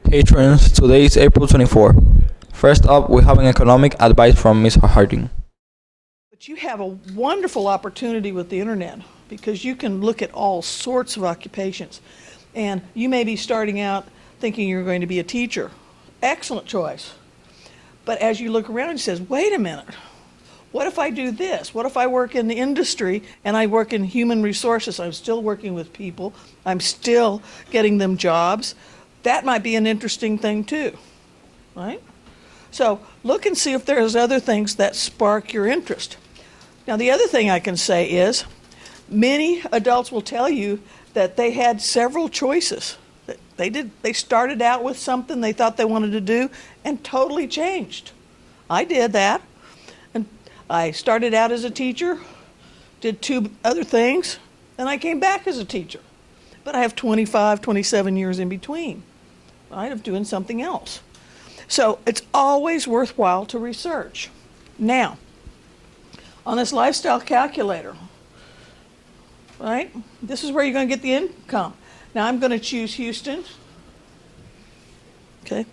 Hey friends, today is April 24. First up, we have an economic advice from Ms. Harden. But you have a wonderful opportunity with the internet because you can look at all sorts of occupations. And you may be starting out thinking you're going to be a teacher. Excellent choice. But as you look around, you says, wait a minute. What if I do this? What if I work in the industry and I work in human resources? I'm still working with people. I'm still getting them jobs. That might be an interesting thing too, right? So look and see if there's other things that spark your interest. Now, the other thing I can say is many adults will tell you that they had several choices. They started out with something they thought they wanted to do and totally changed. I did that. And I started out as a teacher, did two other things, and I came back as a teacher. But I have 25, 27 years in between, right, of doing something else. So it's always worthwhile to research. Now, on this lifestyle calculator, right, this is where you're going to get the income. Now I'm going to choose Houston. Okay.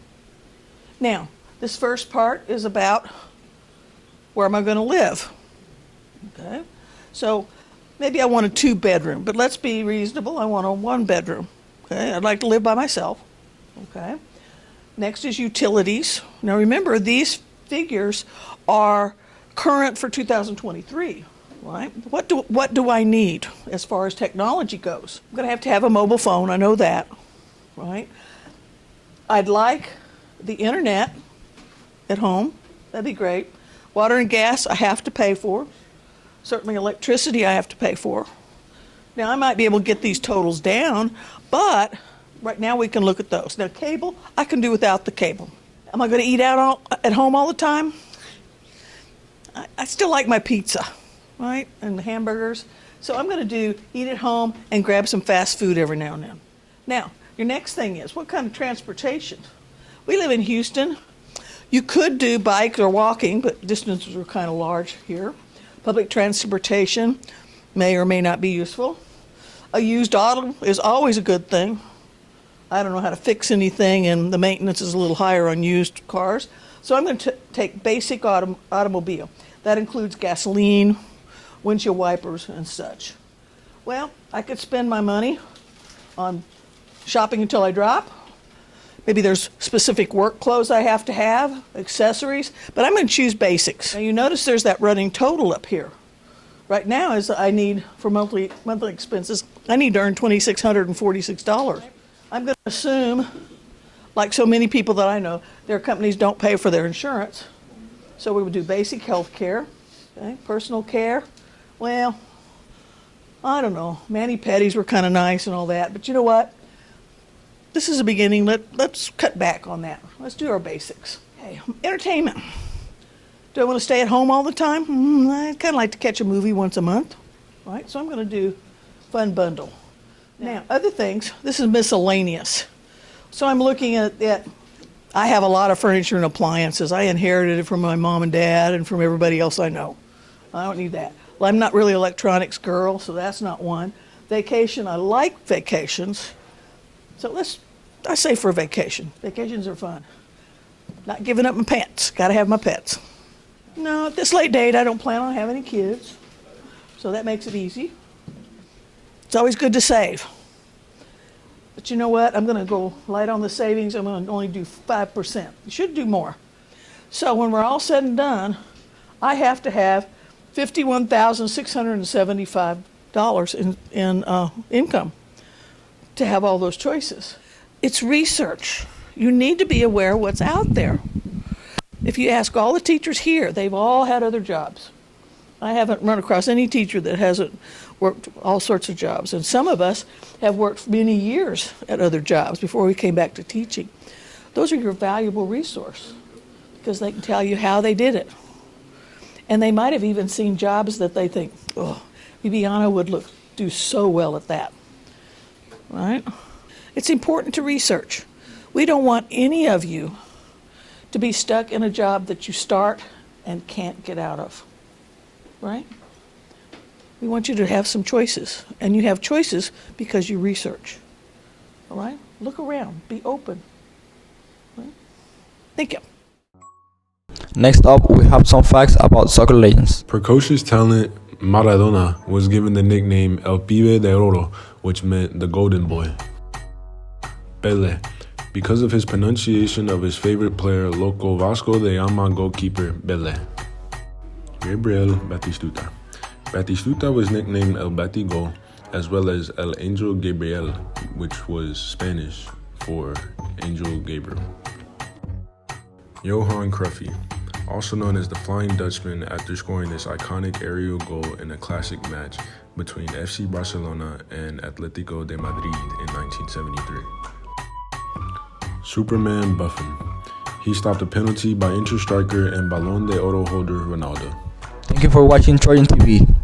Now, this first part is about where am I going to live. Okay. So maybe I want a 2-bedroom, but let's be reasonable. I want a 1-bedroom. Okay. I'd like to live by myself. Okay. Next is utilities. Now remember, these figures are current for 2023, right? What do I need as far as technology goes? I'm going to have a mobile phone. I know that, right? I'd like the internet at home. That'd be great. Water and gas I have to pay for. Certainly electricity I have to pay for. Now I might be able to get these totals down, but right now we can look at those. Now cable, I can do without the cable. Am I going to eat out at home all the time? I still like my pizza, right, and hamburgers. So I'm going to do eat at home and grab some fast food every now and then. Now, your next thing is, what kind of transportation? We live in Houston. You could do bike or walking, but distances are kind of large here. Public transportation may or may not be useful. A used auto is always a good thing. I don't know how to fix anything, and the maintenance is a little higher on used cars. So I'm going to take basic automobile. That includes gasoline, windshield wipers, and such. Well, I could spend my money on shopping until I drop. Maybe there's specific work clothes I have to have, accessories, but I'm going to choose basics. Now you notice there's that running total up here. Right now, is I need, for monthly expenses, I need to earn $2,646. I'm going to assume, like so many people that I know, their companies don't pay for their insurance. So we would do basic health care, okay? Personal care. Well, I don't know. Mani-pedis were kind of nice and all that, but you know what? This is a beginning. Let's cut back on that. Let's do our basics. Okay. Entertainment. Do I want to stay at home all the time? I'd kind of like to catch a movie once a month, right? So I'm going to do fun bundle. Now, other things, this is miscellaneous. So I'm looking at that. I have a lot of furniture and appliances. I inherited it from my mom and dad and from everybody else I know. I don't need that. Well, I'm not really an electronics girl, so that's not one. Vacation, I like vacations. So I say for a vacation. Vacations are fun. Not giving up my pets. Got to have my pets. No, at this late date, I don't plan on having any kids. So that makes it easy. It's always good to save. But you know what? I'm going to go light on the savings. I'm going to only do 5%. You should do more. So when we're all said and done, I have to have $51,675 in income to have all those choices. It's research. You need to be aware of what's out there. If you ask all the teachers here, they've all had other jobs. I haven't run across any teacher that hasn't worked all sorts of jobs. And some of us have worked many years at other jobs before we came back to teaching. Those are your valuable resource because they can tell you how they did it. And they might have even seen jobs that they think, oh, Bibiana would do so well at that, right? It's important to research. We don't want any of you to be stuck in a job that you start and can't get out of, right? We want you to have some choices, and you have choices because you research, all right? Look around, be open, Thank you. Next up, we have some facts about soccer legends. Precocious talent Maradona was given the nickname El Pibe de Oro, which meant the Golden Boy. Pele, because of his pronunciation of his favorite player, Loco Vasco de Gama goalkeeper Pele. Gabriel Batistuta. Batistuta was nicknamed El Batigo, as well as El Angel Gabriel, which was Spanish for Angel Gabriel. Johan Cruyff, also known as the Flying Dutchman, after scoring this iconic aerial goal in a classic match between FC Barcelona and Atletico de Madrid in 1973. Superman Buffon. He stopped a penalty by inter-striker and Ballon d'Oro holder Ronaldo. Thank you for watching Trojan TV.